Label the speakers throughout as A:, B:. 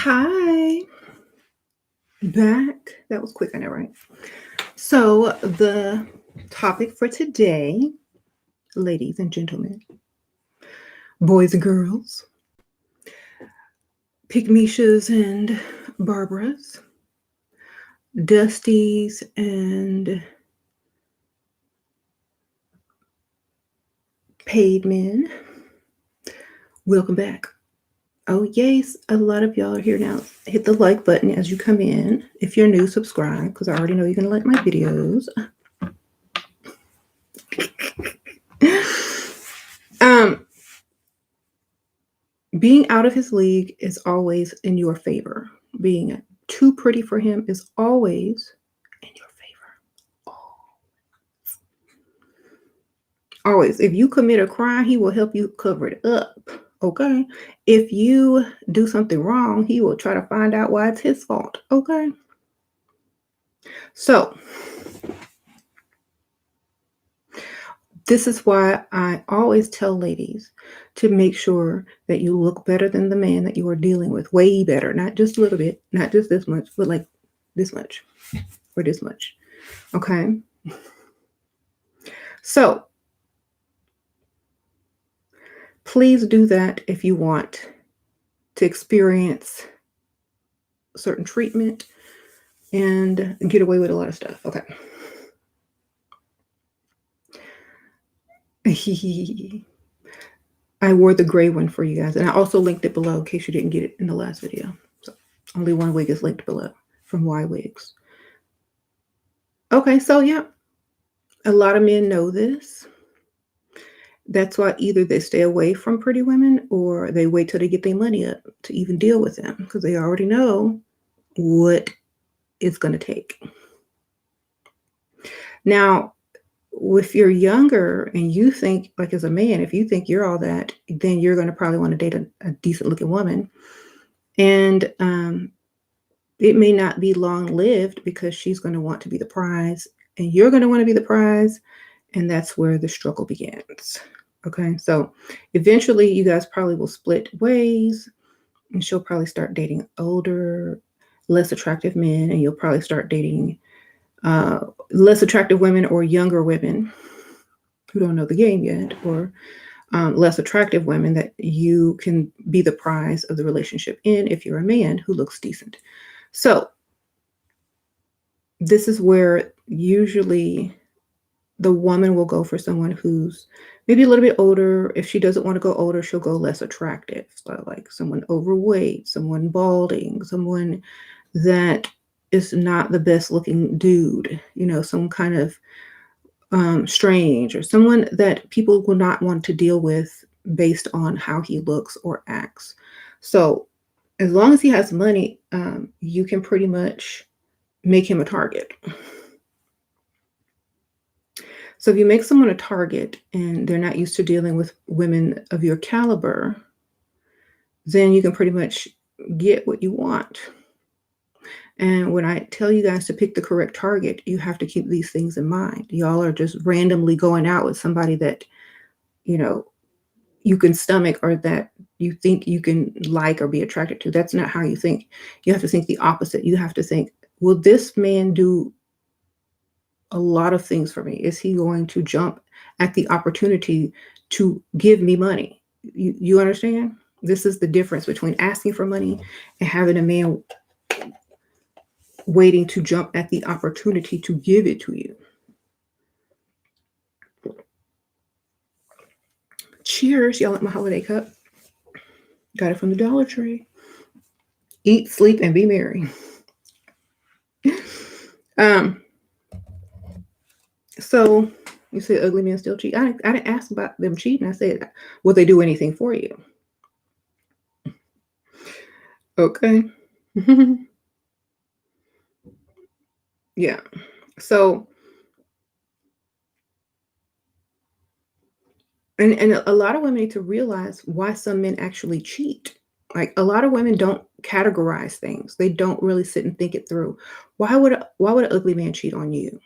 A: Hi, back. That was quick, I know, right? So, the topic for today, ladies and gentlemen, boys and girls, Pygmishas and Barbaras, Dusties and paid men, welcome back. Oh, yes, a lot of y'all are here now. Hit the like button as you come in. If you're new, subscribe because I already know you're going to like my videos. Being out of his league is always in your favor. Being too pretty for him is always in your favor. Always. If you commit a crime, he will help you cover it up. Okay. If you do something wrong, he will try to find out why it's his fault. Okay. So, this is why I always tell ladies to make sure that you look better than the man that you are dealing with. Way better. Not just a little bit, not just this much, but like this much or this much. Okay. So, please do that if you want to experience certain treatment and get away with a lot of stuff. Okay. I wore the gray one for you guys, and I also linked it below in case you didn't get it in the last video. So only one wig is linked below from Y Wigs. Okay, so yeah, a lot of men know this. That's why either they stay away from pretty women or they wait till they get their money up to even deal with them because they already know what it's going to take. Now, if you're younger and you think, like as a man, if you think you're all that, then you're going to probably want to date a decent looking woman. And it may not be long lived because she's going to want to be the prize and you're going to want to be the prize. And that's where the struggle begins. Okay. So eventually you guys probably will split ways and she'll probably start dating older, less attractive men. And you'll probably start dating less attractive women or younger women who don't know the game yet, or less attractive women that you can be the prize of the relationship in if you're a man who looks decent. So this is where usually the woman will go for someone who's maybe a little bit older. If she doesn't want to go older, she'll go less attractive. So like someone overweight, someone balding, someone that is not the best looking dude, some kind of strange, or someone that people will not want to deal with based on how he looks or acts. So as long as he has money, you can pretty much make him a target. So if you make someone a target and they're not used to dealing with women of your caliber, then you can pretty much get what you want. And when I tell you guys to pick the correct target, you have to keep these things in mind. Y'all are just randomly going out with somebody that, you can stomach or that you think you can like or be attracted to. That's not how you think. You have to think the opposite. You have to think, will this man do a lot of things for me? Is he going to jump at the opportunity to give me money? You understand? This is the difference between asking for money and having a man waiting to jump at the opportunity to give it to you. Cheers, y'all, at my holiday cup. Got it from the Dollar Tree. Eat, sleep, and be merry. So you said ugly men still cheat. I didn't ask about them cheating. I said, will they do anything for you? Okay. Yeah. So, and a lot of women need to realize why some men actually cheat. Like a lot of women don't categorize things. They don't really sit and think it through. Why would an ugly man cheat on you?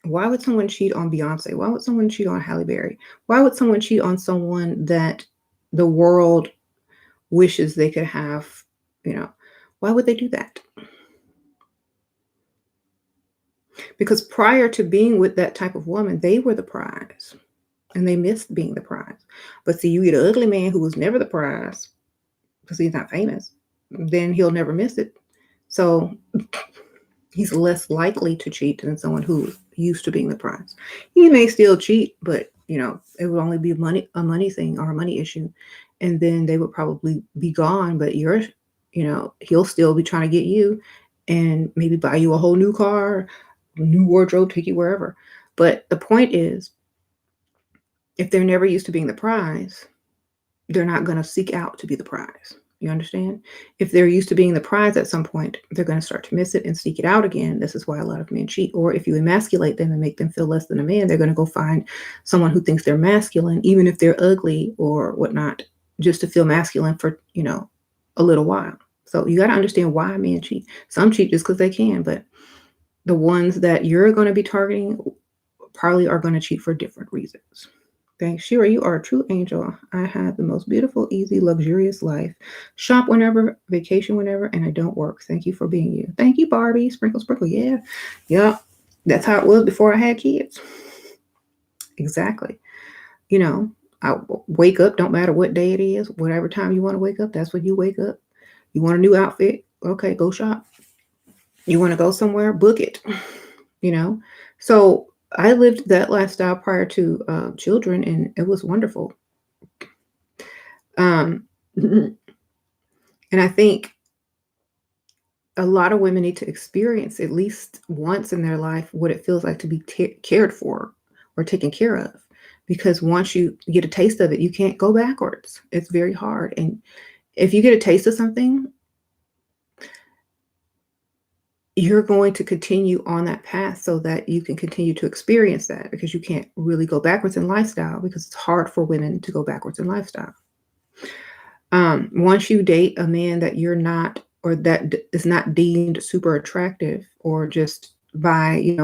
A: Why would someone cheat on Beyonce? Why would someone cheat on Halle Berry? Why would someone cheat on someone that the world wishes they could have You know, why would they do that? Because prior to being with that type of woman, they were the prize and they missed being the prize. But see, you get an ugly man who was never the prize because he's not famous, then he'll never miss it. So he's less likely to cheat than someone who's used to being the prize. He may still cheat, but it would only be a money thing or a money issue. And then they would probably be gone, but he'll still be trying to get you and maybe buy you a whole new car, new wardrobe, take you wherever. But the point is, if they're never used to being the prize, they're not going to seek out to be the prize. You understand? If they're used to being the prize at some point, they're going to start to miss it and seek it out again. This is why a lot of men cheat. Or if you emasculate them and make them feel less than a man, they're going to go find someone who thinks they're masculine, even if they're ugly or whatnot, just to feel masculine for, a little while. So you got to understand why men cheat. Some cheat just because they can, but the ones that you're going to be targeting probably are going to cheat for different reasons. Thanks, Shira. You are a true angel. I have the most beautiful, easy, luxurious life. Shop whenever, vacation whenever, and I don't work. Thank you for being you. Thank you, Barbie. Sprinkle, sprinkle. Yeah. Yeah. That's how it was before I had kids. Exactly. I wake up, don't matter what day it is, whatever time you want to wake up, that's when you wake up. You want a new outfit? Okay, go shop. You want to go somewhere? Book it. So I lived that lifestyle prior to children, and it was wonderful. Um, and I think a lot of women need to experience at least once in their life what it feels like to be cared for or taken care of. Because once you get a taste of it, you can't go backwards. It's very hard. And if you get a taste of something, you're going to continue on that path so that you can continue to experience that, because you can't really go backwards in lifestyle, because it's hard for women to go backwards in lifestyle. Once you date a man that you're not, or that is not deemed super attractive, or just by,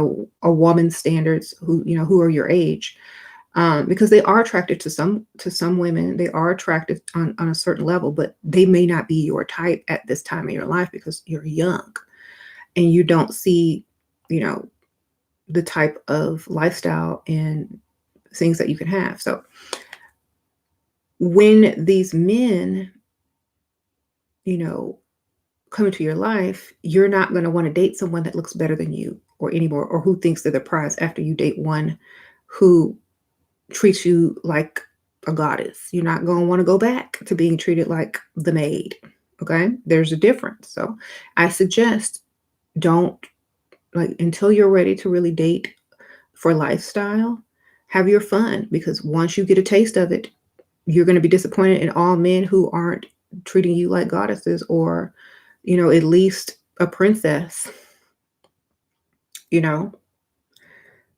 A: a woman's standards, who are your age, because they are attracted to some women, they are attractive on a certain level, but they may not be your type at this time in your life because you're young and you don't see, the type of lifestyle and things that you can have. So when these men, come into your life, you're not going to want to date someone that looks better than you or anymore, or who thinks they're the prize after you date one who treats you like a goddess. You're not going to want to go back to being treated like the maid. Okay. There's a difference. So I suggest don't, until you're ready to really date for lifestyle, have your fun, because once you get a taste of it, you're going to be disappointed in all men who aren't treating you like goddesses, or, at least a princess,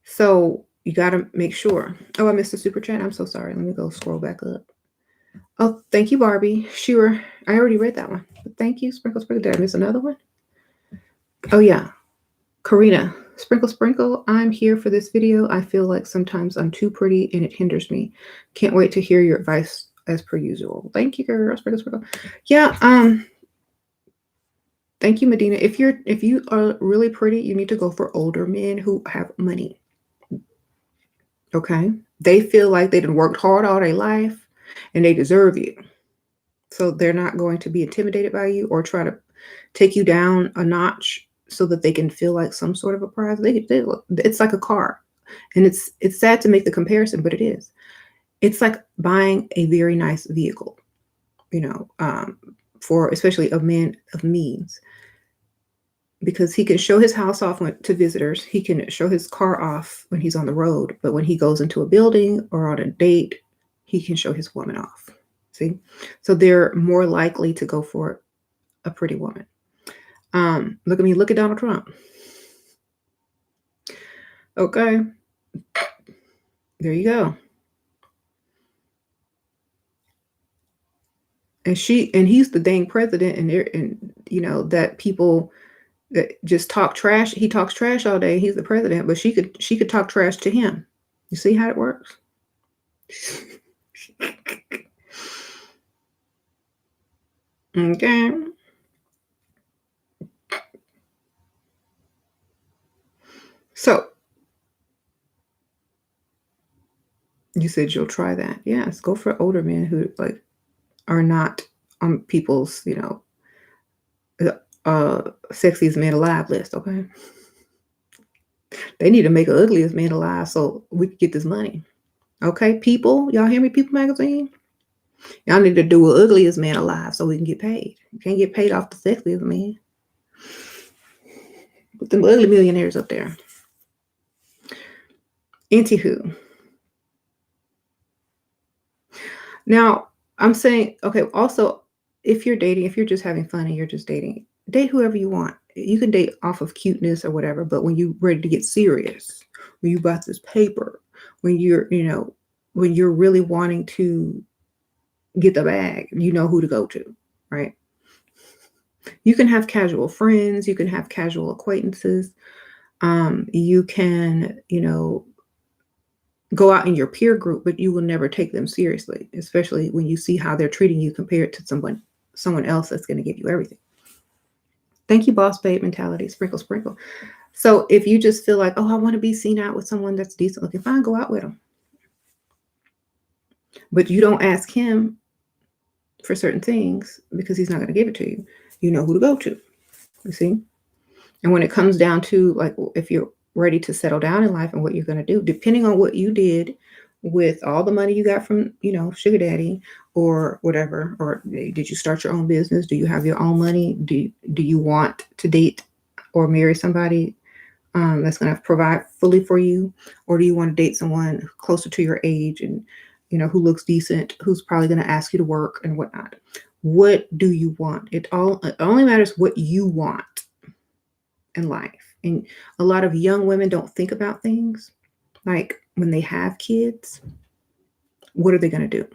A: So you got to make sure. Oh, I missed a super chat. I'm so sorry. Let me go scroll back up. Oh, thank you, Barbie. Sure. I already read that one. But thank you, Sprinkle Sprinkle. Did I miss another one? Oh, yeah. Karina, Sprinkle Sprinkle. I'm here for this video. I feel like sometimes I'm too pretty and it hinders me. Can't wait to hear your advice as per usual. Thank you, girl. Sprinkle Sprinkle. Yeah. Thank you, Medina. If you are really pretty, you need to go for older men who have money. Okay. They feel like they done worked hard all their life and they deserve you. So they're not going to be intimidated by you or try to take you down a notch so that they can feel like some sort of a prize. It's like a car. And it's sad to make the comparison, but it is. It's like buying a very nice vehicle, for especially a man of means. Because he can show his house off to visitors. He can show his car off when he's on the road. But when he goes into a building or on a date, he can show his woman off. See? So they're more likely to go for a pretty woman. Look at me. Look at Donald Trump. Okay. There you go. And he's the dang president, and that people that just talk trash. He talks trash all day. He's the president, but she could talk trash to him. You see how it works? Okay. You said you'll try that. Yes, go for older men who like are not on people's, sexiest men alive list. Okay, they need to make an ugliest man alive so we can get this money. Okay, people, y'all hear me? People magazine. Y'all need to do an ugliest man alive so we can get paid. You can't get paid off the sexiest man. Put them ugly millionaires up there. Anywho, now I'm saying, okay, also, if you're dating, if you're just having fun and you're just dating, date whoever you want. You can date off of cuteness or whatever, but when you're ready to get serious, when you got this paper, when when you're really wanting to get the bag, you know who to go to, right? You can have casual friends, you can have casual acquaintances, you can, go out in your peer group, but you will never take them seriously, especially when you see how they're treating you compared to someone else that's going to give you everything. Thank you, boss babe mentality. Sprinkle, sprinkle. So if you just feel like, oh, I want to be seen out with someone that's decent looking, fine, go out with them. But you don't ask him for certain things because he's not going to give it to you. You know who to go to. You see? And when it comes down to like if you're ready to settle down in life and what you're going to do, depending on what you did with all the money you got from, sugar daddy or whatever, or did you start your own business? Do you have your own money? Do you want to date or marry somebody that's going to provide fully for you? Or do you want to date someone closer to your age and, who looks decent, who's probably going to ask you to work and whatnot? What do you want? It only matters what you want in life. And a lot of young women don't think about things like when they have kids, what are they going to do?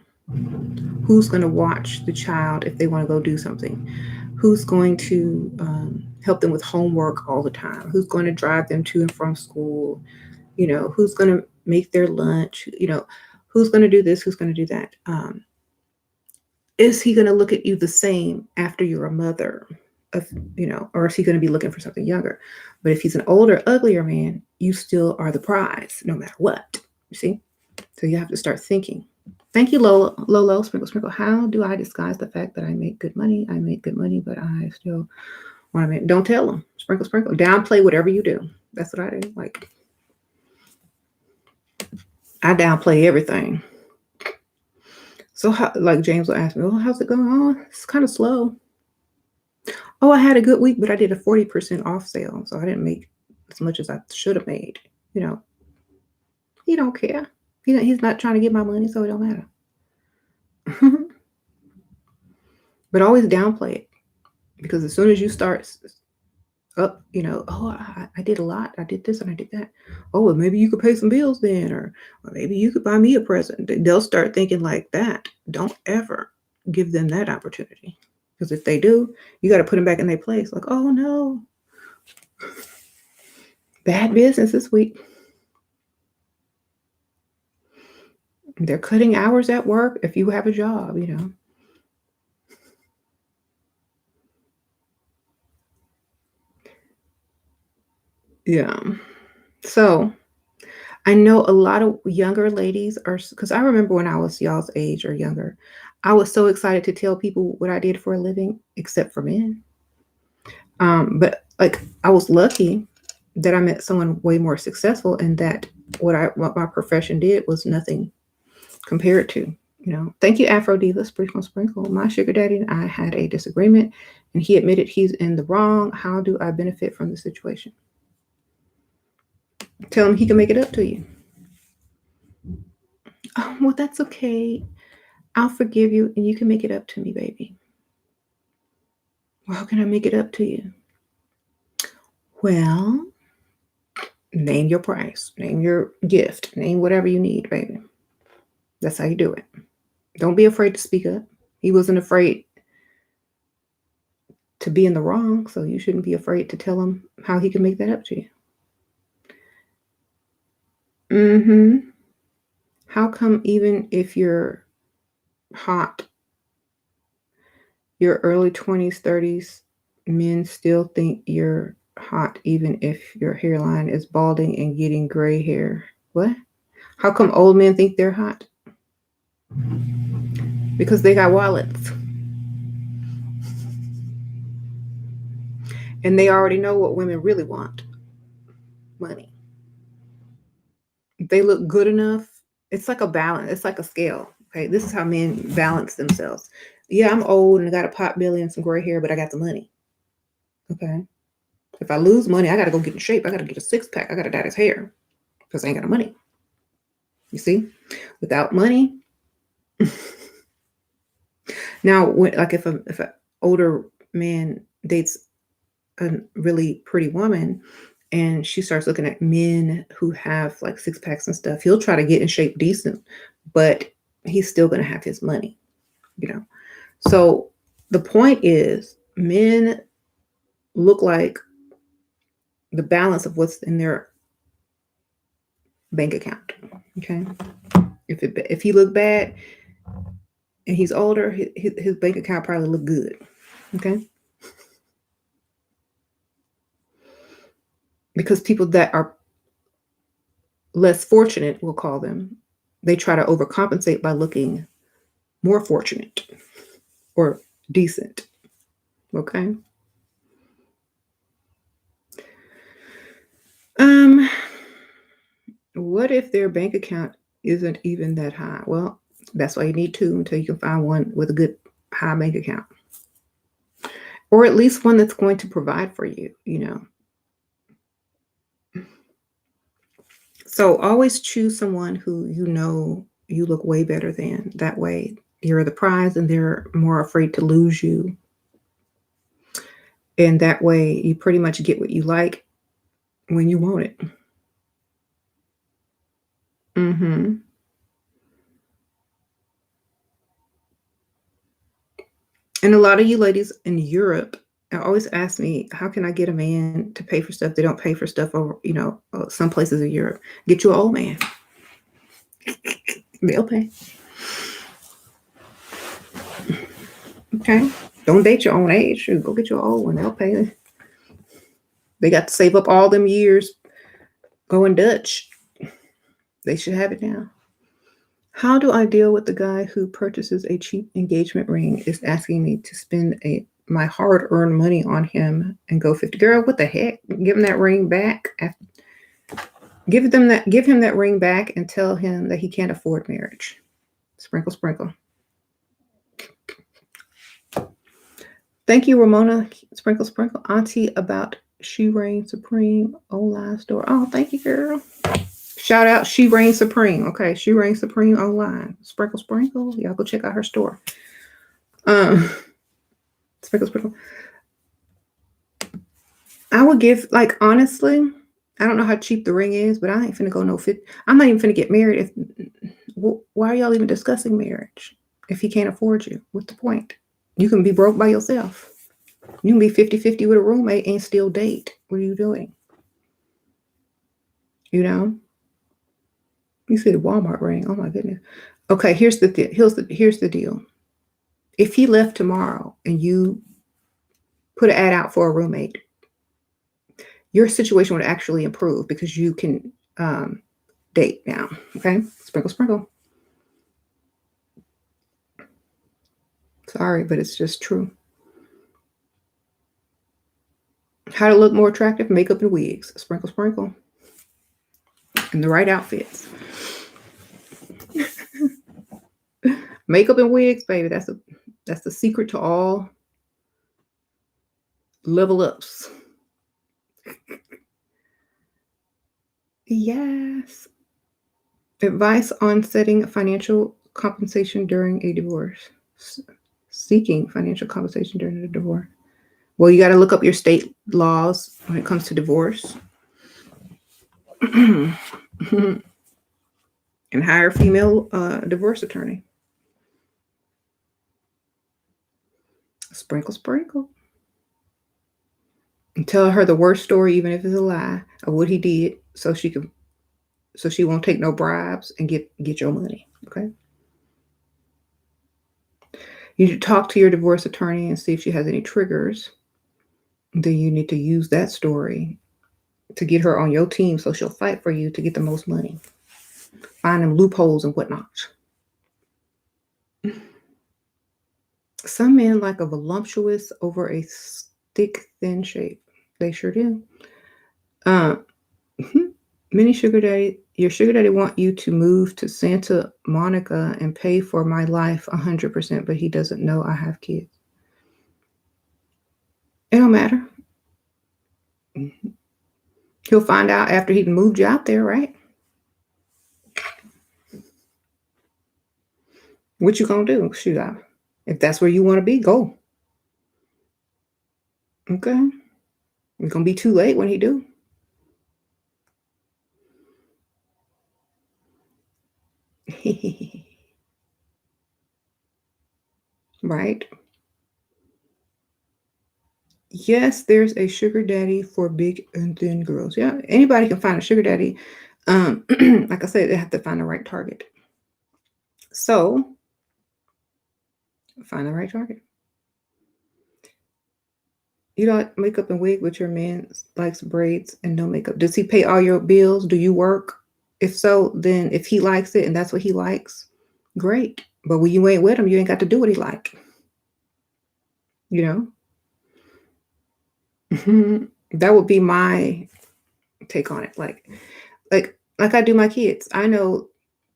A: Who's going to watch the child if they want to go do something? Who's going to help them with homework all the time? Who's going to drive them to and from school? Who's going to make their lunch? Who's going to do this? Who's going to do that? Is he going to look at you the same after you're a mother? Or is he going to be looking for something younger? But if he's an older, uglier man, you still are the prize, no matter what. You see? So you have to start thinking. Thank you, Lolo, sprinkle, sprinkle. How do I disguise the fact that I make good money? I make good money, but I still want to make. Don't tell them. Sprinkle, sprinkle. Downplay whatever you do. That's what I do. Like, I downplay everything. So, like James will ask me, well, how's it going? Oh, it's kind of slow. Oh, I had a good week, but I did a 40% off sale. So I didn't make as much as I should have made. He don't care. He's not trying to get my money, so it don't matter. But always downplay it. Because as soon as you start up, oh, I did a lot. I did this and I did that. Oh, well, maybe you could pay some bills then, or maybe you could buy me a present. They'll start thinking like that. Don't ever give them that opportunity. Because if they do, you got to put them back in their place. Like, oh, no. Bad business this week. They're cutting hours at work if you have a job, Yeah. So I know a lot of younger ladies are, because I remember when I was y'all's age or younger, I was so excited to tell people what I did for a living, except for men. But like I was lucky that I met someone way more successful and that what my profession did was nothing compared to, Thank you, Afro Diva, sprinkle, sprinkle. My sugar daddy and I had a disagreement and he admitted he's in the wrong. How do I benefit from the situation? Tell him he can make it up to you. Oh, well, that's okay. I'll forgive you and you can make it up to me, baby. Well, how can I make it up to you? Well, name your price, name your gift, name whatever you need, baby. That's how you do it. Don't be afraid to speak up. He wasn't afraid to be in the wrong, so you shouldn't be afraid to tell him how he can make that up to you. How come even if you're hot, your early 20s, 30s, men still think you're hot even if your hairline is balding and getting gray hair? What? How come old men think they're hot? Because they got wallets. And they already know what women really want: money. If they look good enough, it's like a balance, it's like a scale. Okay, this is how men balance themselves. Yeah, I'm old and I got a pot belly and some gray hair, but I got the money. Okay. If I lose money, I got to go get in shape. I got to get a six pack. I got to dye his hair because I ain't got no money. You see, without money. Now, like if an older man dates a really pretty woman and she starts looking at men who have like six packs and stuff, he'll try to get in shape decent, but he's still going to have his money, you know. So the point is, men look like the balance of what's in their bank account. Okay, if he look bad and he's older, his bank account probably look good. Okay, because people that are less fortunate, we'll call them, they try to overcompensate by looking more fortunate or decent. Okay. Um, what if their bank account isn't even that high? Well, that's why you need two until you can find one with a good high bank account. Or at least one that's going to provide for you, you know. So always choose someone who you know you look way better than. That way you're the prize and they're more afraid to lose you. And that way you pretty much get what you like when you want it. Mm-hmm. And a lot of you ladies in Europe always ask me, how can I get a man to pay for stuff? They don't pay for stuff over, you know, some places in Europe. Get you an old man. They'll pay. Okay. Don't date your own age. Go get your old one. They'll pay. They got to save up all them years going Dutch. They should have it now. How do I deal with the guy who purchases a cheap engagement ring, is asking me to spend my hard-earned money on him and go 50? Girl, what the heck? Give him that ring back. Give him that ring back and tell him that he can't afford marriage. Sprinkle, sprinkle. Thank you, Ramona. Sprinkle, sprinkle. Auntie about SheRaSeven online store. Oh, thank you, girl. Shout out SheRaSeven. Okay, SheRaSeven online. Sprinkle, sprinkle. Y'all go check out her store. Sprinkle, sprinkle. I would give, like, honestly, I don't know how cheap the ring is, but I ain't finna go no fit. I'm not even finna get married. Why are y'all even discussing marriage if he can't afford you? What's the point? You can be broke by yourself. You can be 50-50 with a roommate and still date. What are you doing? You know? You see the Walmart ring. Oh my goodness. Okay, here's the deal. If he left tomorrow and you put an ad out for a roommate, your situation would actually improve because you can date now. Okay? Sprinkle, sprinkle. Sorry, but it's just true. How to look more attractive? Makeup and wigs. Sprinkle, sprinkle. And the right outfits. Makeup and wigs, baby. That's the secret to all level ups. Yes. Advice on setting financial compensation during a divorce. Seeking financial compensation during a divorce. Well, you got to look up your state laws when it comes to divorce. And hire a female divorce attorney. Sprinkle, sprinkle. And tell her the worst story, even if it's a lie, of what he did, so she won't take no bribes and get your money. Okay. You should talk to your divorce attorney and see if she has any triggers. Then you need to use that story to get her on your team so she'll fight for you to get the most money. Find them loopholes and whatnot. Some men like a voluptuous over a thick, thin shape. They sure do. Uh, Many your sugar daddy want you to move to Santa Monica and pay for my life 100%, but he doesn't know I have kids. It don't matter. He'll find out after he'd moved you out there, right? What you gonna do? Shoot out. If that's where you want to be, go. Okay. It's gonna be too late when he do. Right? Yes, there's a sugar daddy for big and thin girls. Yeah, anybody can find a sugar daddy. Like I said, they have to find the right target. So find the right target. You don't makeup and wig, but your man likes braids and no makeup. Does he pay all your bills? Do you work? If so, then if he likes it and that's what he likes, great. But when you ain't with him, you ain't got to do what he like. You know? That would be my take on it. Like I do my kids. I know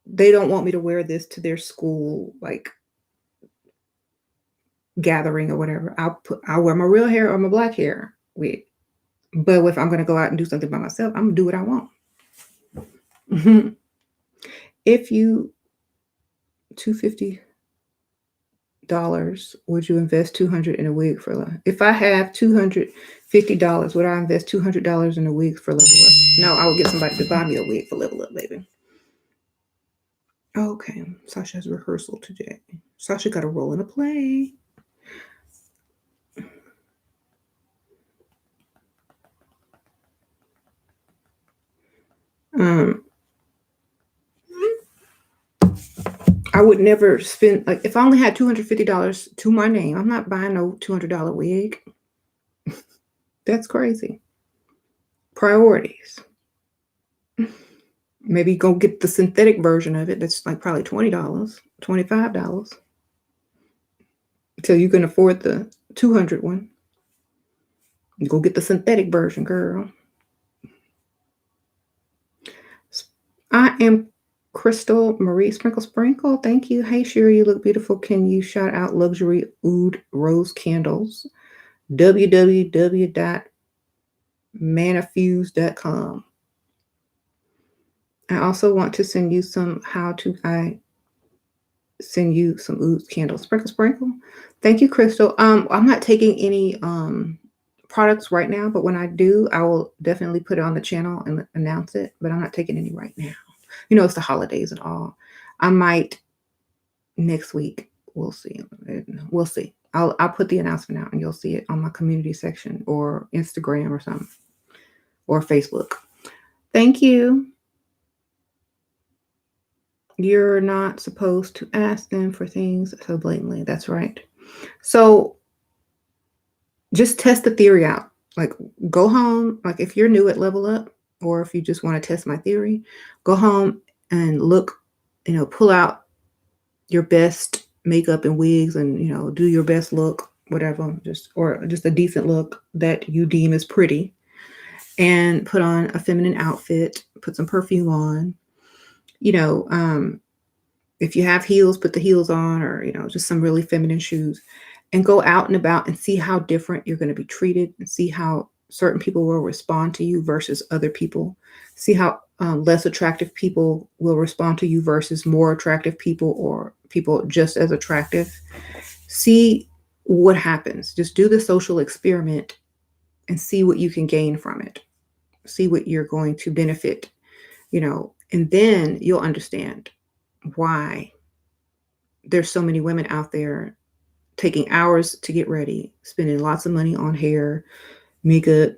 A: they don't want me to wear this to their school like gathering or whatever. I'll wear my real hair or my black hair wig. But if I'm gonna go out and do something by myself, I'm gonna do what I want. If you $250, would you invest 200 in a wig for life? If I have $250, would I invest $200 in a wig for level up? No, I would get somebody to buy me a wig for level up, baby. Okay, Sasha has rehearsal today. Sasha got a role in a play. I would never spend like if I only had $250 to my name. I'm not buying no $200 wig. That's crazy. Priorities. Maybe go get the synthetic version of it. That's like probably $20, $25 until you can afford the 200 one. Go get the synthetic version, girl. I am Crystal Marie Sprinkle. Thank you. Hey, Sherry, you look beautiful. Can you shout out luxury oud rose candles? www.manafuse.com. I also want to send you some I send you some oud candles. Sprinkle. Thank you, Crystal. I'm not taking any products right now, but when I do, I will definitely put it on the channel and announce it. But I'm not taking any right now. You know, it's the holidays and all. I might next week. We'll see. We'll see. I'll put the announcement out and you'll see it on my community section or Instagram or something or Facebook. Thank you. You're not supposed to ask them for things so blatantly. That's right. So just test the theory out. Like go home. Like if you're new at Level Up or if you just want to test my theory, go home and look, pull out your best makeup and wigs and, do your best look, whatever, just a decent look that you deem as pretty and put on a feminine outfit, put some perfume on, if you have heels, put the heels on or, just some really feminine shoes and go out and about and see how different you're going to be treated and see how certain people will respond to you versus other people. See how less attractive people will respond to you versus more attractive people or people just as attractive. See what happens. Just do the social experiment and see what you can gain from it. See what you're going to benefit, and then you'll understand why there's so many women out there taking hours to get ready, spending lots of money on hair, makeup,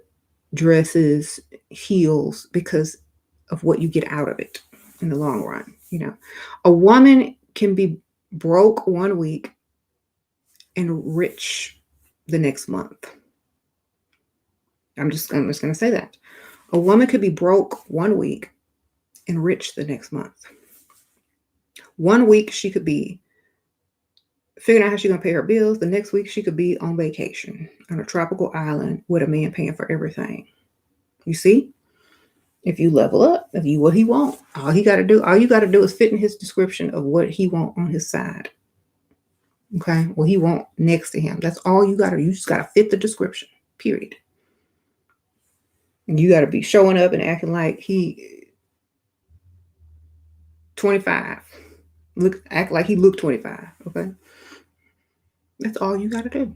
A: dresses, heels, because of what you get out of it in the long run. A woman can be broke one week and rich the next month. I'm just going to say that. A woman could be broke one week enriched the next month. 1 week she could be figuring out how she's going to pay her bills. The next week she could be on vacation on a tropical island with a man paying for everything. You see? If you level up, if you what he want, all you got to do is fit in his description of what he want on his side. Okay? What he want next to him. That's all you got to do. You just got to fit the description. Period. And you got to be showing up and acting like he 25. Act like he looked 25. Okay? That's all you got to do.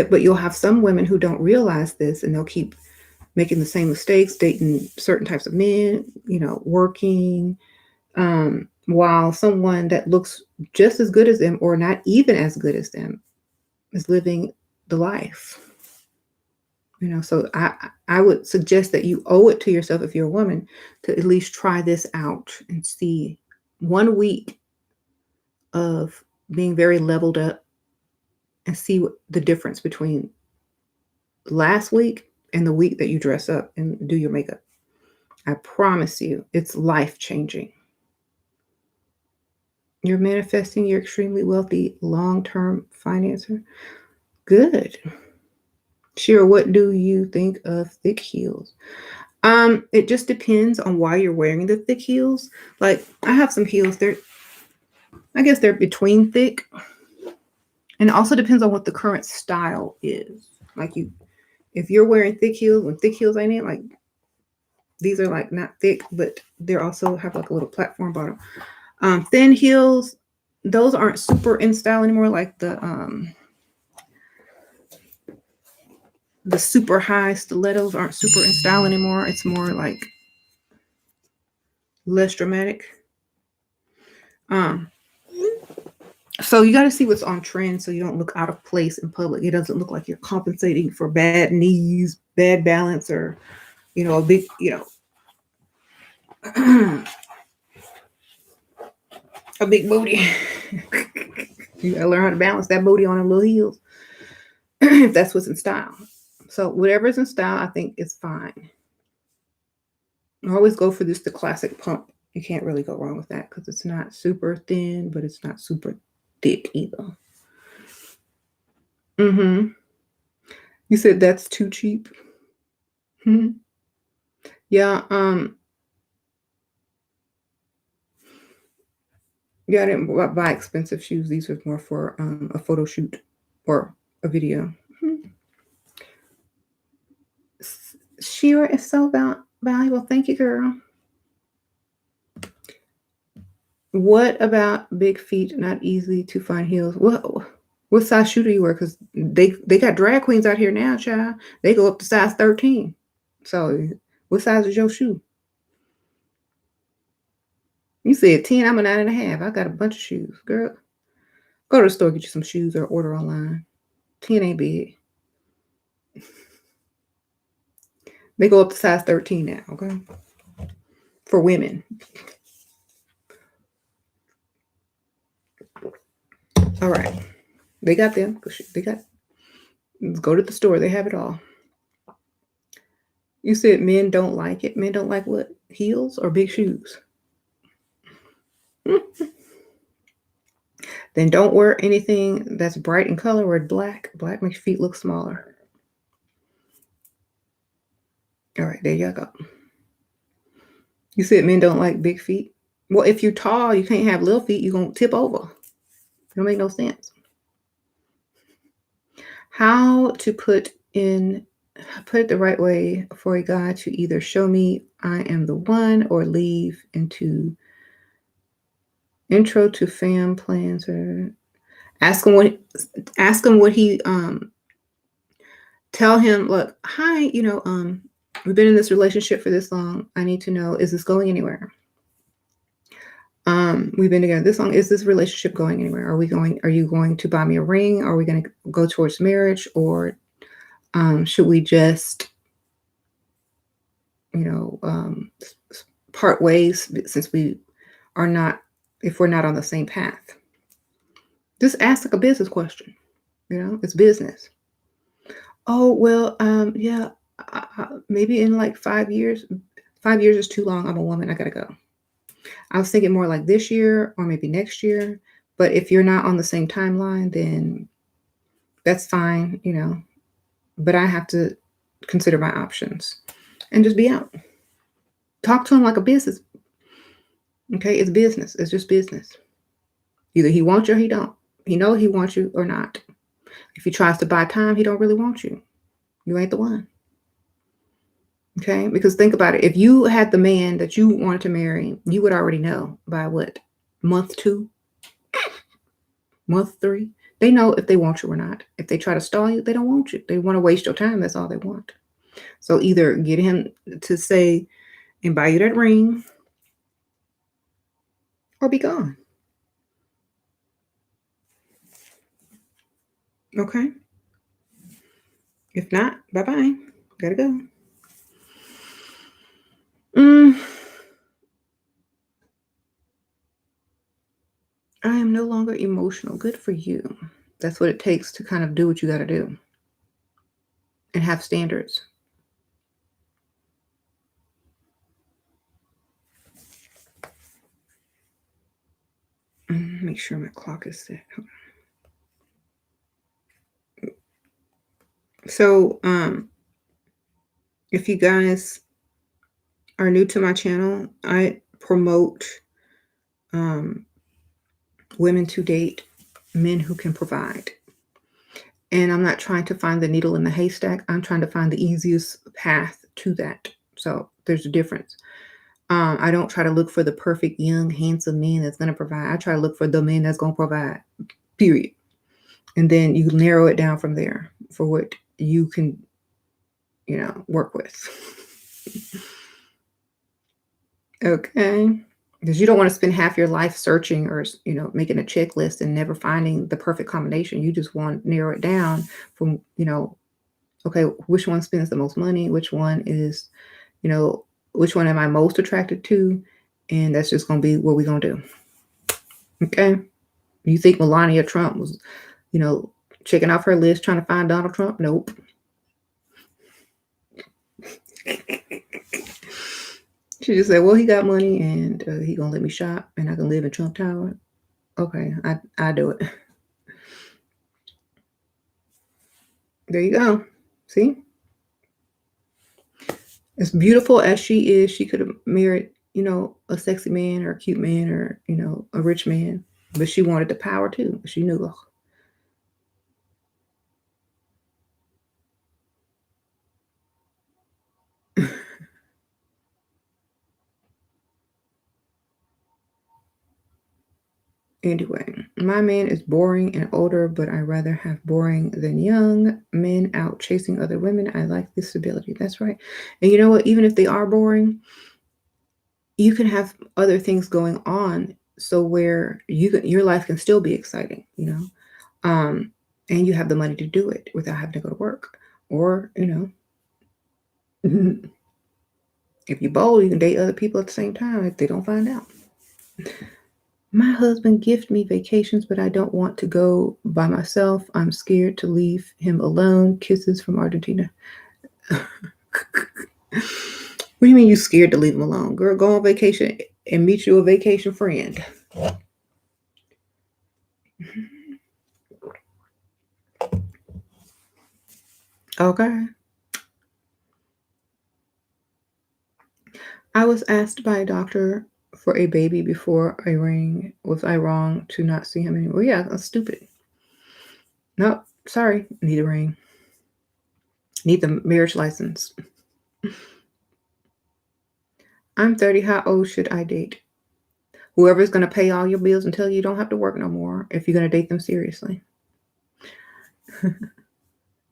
A: But you'll have some women who don't realize this, and they'll keep making the same mistakes, dating certain types of men, working, while someone that looks just as good as them or not even as good as them is living the life. So I would suggest that you owe it to yourself, if you're a woman, to at least try this out and see 1 week of being very leveled up and see what the difference between last week and the week that you dress up and do your makeup. I promise you, it's life-changing. You're manifesting your extremely wealthy long-term financer. Good. Shira, what do you think of thick heels? It just depends on why you're wearing the thick heels. Like, I have some heels, I guess they're between thick. And it also depends on what the current style is. Like, if you're wearing thick heels, when thick heels ain't in, like, these are like not thick, but they're also have like a little platform bottom. Thin heels, those aren't super in style anymore. Like the super high stilettos aren't super in style anymore. It's more like less dramatic. So you got to see what's on trend, so you don't look out of place in public. It doesn't look like you're compensating for bad knees, bad balance, or a big, a big booty. You gotta learn how to balance that booty on them little heels if that's what's in style. So whatever's in style, I think is fine. I always go for the classic pump. You can't really go wrong with that because it's not super thin, but it's not super thick either. You said that's too cheap. Yeah. Yeah, I didn't buy expensive shoes. These are more for a photo shoot or a video. Shira is so valuable. Thank you, girl. What about big feet? Not easy to find heels. What size shoe do you wear? Because they got drag queens out here now, child. They go up to size 13. So what size is your shoe? You said 10. I'm a 9.5. I got a bunch of shoes, girl. Go to the store, get you some shoes, or order online. 10 ain't big. They go up to size 13 now, okay? For women. All right. They got them. Let's go to the store. They have it all. You said men don't like it. Men don't like what? Heels or big shoes? Then don't wear anything that's bright in color. Wear black. Black makes your feet look smaller. All right, there you go. You said men don't like big feet. Well, if you're tall, you can't have little feet. You're going to tip over. It don't make no sense. How to put it the right way for a guy to either show me I am the one or leave into intro to fam plans, or ask him what he tell him, look, hi, we've been in this relationship for this long. I need to know, is this going anywhere? We've been together this long. Is this relationship going anywhere? Are you going to buy me a ring? Are we going to go towards marriage? Or should we just, part ways since if we're not on the same path? Just ask like a business question. It's business. Oh, well, yeah, maybe in like 5 years. 5 years is too long. I'm a woman. I gotta go. I was thinking more like this year or maybe next year. But if you're not on the same timeline, then that's fine, But I have to consider my options and just be out. Talk to him like a business. Okay, it's business. It's just business. Either he wants you or he don't. He knows he wants you or not. If he tries to buy time, he don't really want you. You ain't the one. Okay? Because think about it. If you had the man that you wanted to marry, you would already know by what? Month 2? Month 3? They know if they want you or not. If they try to stall you, they don't want you. They want to waste your time. That's all they want. So either get him to say and buy you that ring or be gone. Okay? If not, bye-bye. Gotta go. I am no longer emotional. Good for you. That's what it takes to kind of do what you got to do and have standards. Make sure my clock is set. So, if you guys are new to my channel, I promote women to date men who can provide. And I'm not trying to find the needle in the haystack. I'm trying to find the easiest path to that. So there's a difference. I don't try to look for the perfect, young, handsome man that's going to provide. I try to look for the man that's going to provide, period. And then you narrow it down from there for what you can, work with. Okay. Because you don't want to spend half your life searching or, making a checklist and never finding the perfect combination. You just want to narrow it down from, okay, which one spends the most money? Which one is, which one am I most attracted to? And that's just going to be what we're going to do. Okay. You think Melania Trump was, checking off her list trying to find Donald Trump? Nope. She just said, well, he got money and he going to let me shop and I can live in Trump Tower. Okay, I do it. There you go. See? As beautiful as she is, she could have married, a sexy man or a cute man or, a rich man. But she wanted the power too. She knew. Anyway, my man is boring and older, but I'd rather have boring than young men out chasing other women. I like this stability. That's right. And you know what? Even if they are boring, you can have other things going on so where your life can still be exciting, and you have the money to do it without having to go to work. Or, if you're bold, you can date other people at the same time if they don't find out. My husband gifts me vacations, but I don't want to go by myself. I'm scared to leave him alone. Kisses from Argentina. What do you mean you scared to leave him alone? Girl, go on vacation and meet you a vacation friend. Okay. I was asked by a doctor for a baby before a ring. Was I wrong to not see him anymore? Yeah, that's stupid. No, sorry. Need a ring. Need the marriage license. I'm 30. How old should I date? Whoever's going to pay all your bills until you don't have to work no more, if you're going to date them seriously.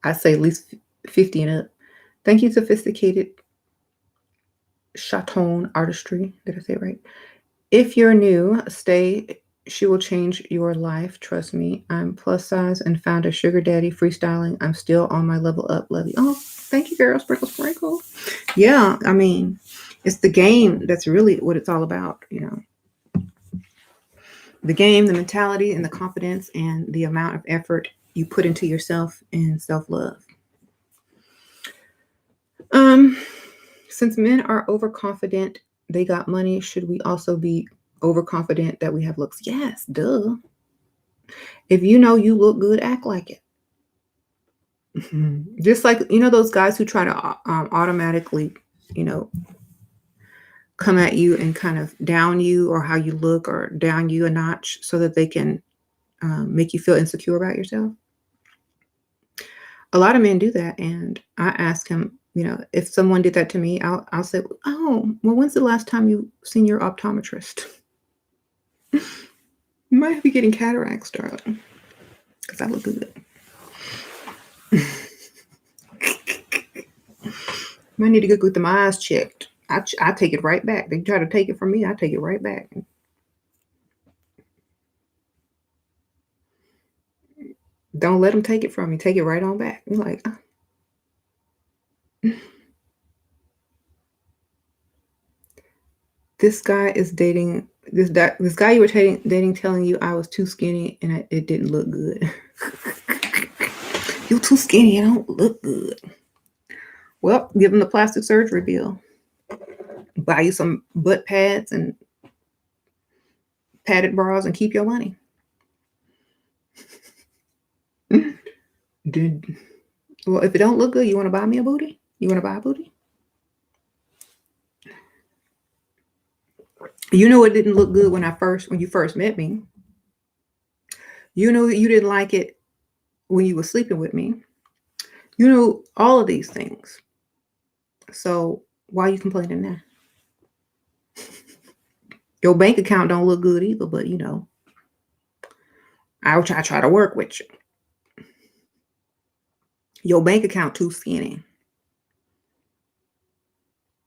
A: I say at least 50 and up. Thank you, Sophisticated Chaton Artistry. Did I say it right? If you're new, stay. She will change your life. Trust me. I'm plus size and found a sugar daddy freestyling. I'm still on my level up, Lovey. Oh, thank you, girl. Sprinkle, sprinkle. Yeah, I mean, it's the game that's really what it's all about, The game, the mentality, and the confidence, and the amount of effort you put into yourself and self-love. Um, since men are overconfident, they got money. Should we also be overconfident that we have looks? Yes, duh. If you know you look good, act like it. Just like those guys who try to automatically, you know, come at you and kind of down you or how you look or down you a notch so that they can make you feel insecure about yourself. A lot of men do that, and I ask him, if someone did that to me, I'll say, "Oh, well, when's the last time you seen your optometrist? You might be getting cataracts, darling, because I look good. Might need to go get my eyes checked. I take it right back. They try to take it from me, I take it right back. Don't let them take it from you. Take it right on back. You're like, this guy is dating this guy you were dating telling you I was too skinny and it didn't look good. You're too skinny. I don't look good. Well, give him the plastic surgery bill. Buy you some butt pads and padded bras and keep your money. Dude. Well, if it don't look good, you want to buy me a booty? You want to buy a booty? You know it didn't look good when you first met me. You know that you didn't like it when you were sleeping with me. You know all of these things. So why are you complaining now? Your bank account don't look good either, but I try to work with you. Your bank account too skinny.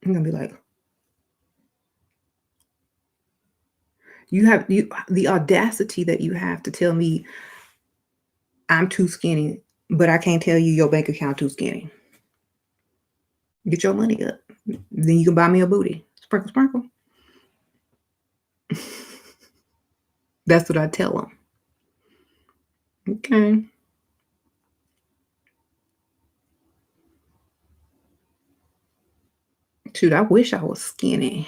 A: I'm gonna be like, you have the audacity that you have to tell me I'm too skinny, but I can't tell you your bank account too skinny. Get your money up. Then you can buy me a booty. Sprinkle, sprinkle. That's what I tell them. Okay. Shoot, I wish I was skinny.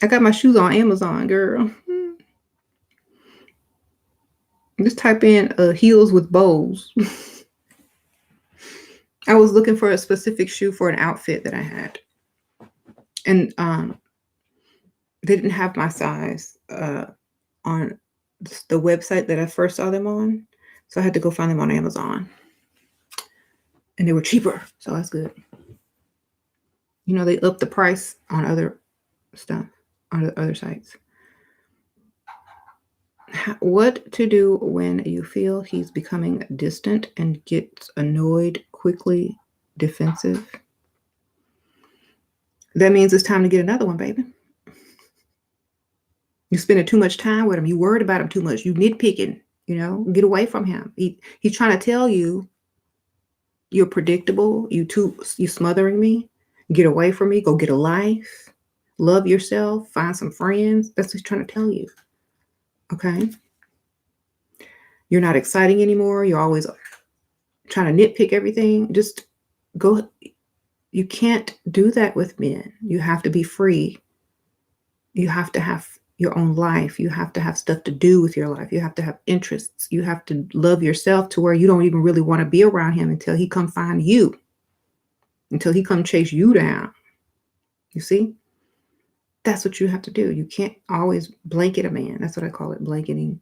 A: I got my shoes on Amazon, girl. Just type in heels with bows. I was looking for a specific shoe for an outfit that I had. And they didn't have my size on the website that I first saw them on. So I had to go find them on Amazon. And they were cheaper. So that's good. They upped the price on other stuff, on other sites. What to do when you feel he's becoming distant and gets annoyed quickly, defensive? That means it's time to get another one, baby. You're spending too much time with him. You worried about him too much. You nitpicking, get away from him. He's trying to tell you you're predictable. You smothering me. Get away from me. Go get a life. Love yourself. Find some friends. That's what he's trying to tell you. Okay? You're not exciting anymore. You're always trying to nitpick everything. Just go. You can't do that with men. You have to be free. You have to have your own life. You have to have stuff to do with your life. You have to have interests. You have to love yourself to where you don't even really want to be around him until he come find you. Until he come chase you down. You see? That's what you have to do. You can't always blanket a man. That's what I call it, blanketing,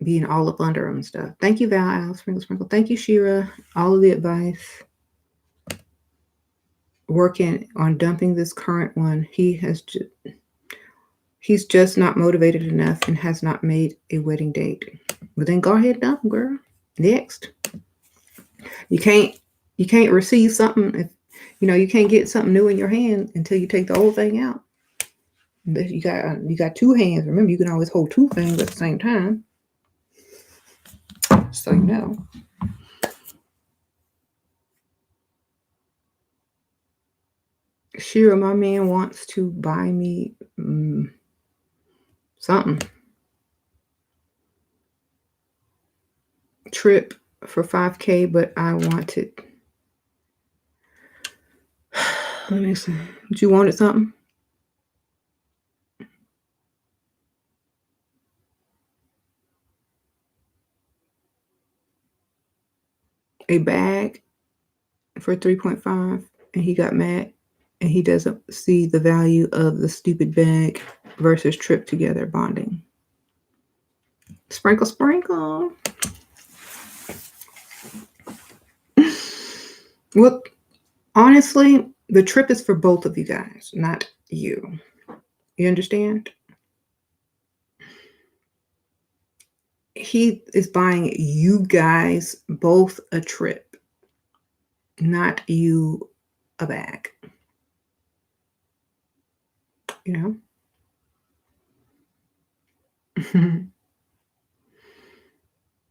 A: being all up under him and stuff. Thank you, Val, Al, Sprinkle, Sprinkle. Thank you, Shira. All of the advice. Working on dumping this current one. He's just not motivated enough and has not made a wedding date. But then go ahead and dump him, girl. Next. You can't receive something if you can't get something new in your hand until you take the old thing out. You got two hands. Remember, you can always hold two things at the same time. So you know. Shira, my man wants to buy me something. Trip for 5K, but I wanted. Let me see. You wanted something? A bag for 3.5, and he got mad, and he doesn't see the value of the stupid bag versus trip together bonding. Sprinkle, sprinkle. Well, honestly, the trip is for both of you guys, not you. You understand? He is buying you guys both a trip, not you a bag. You know?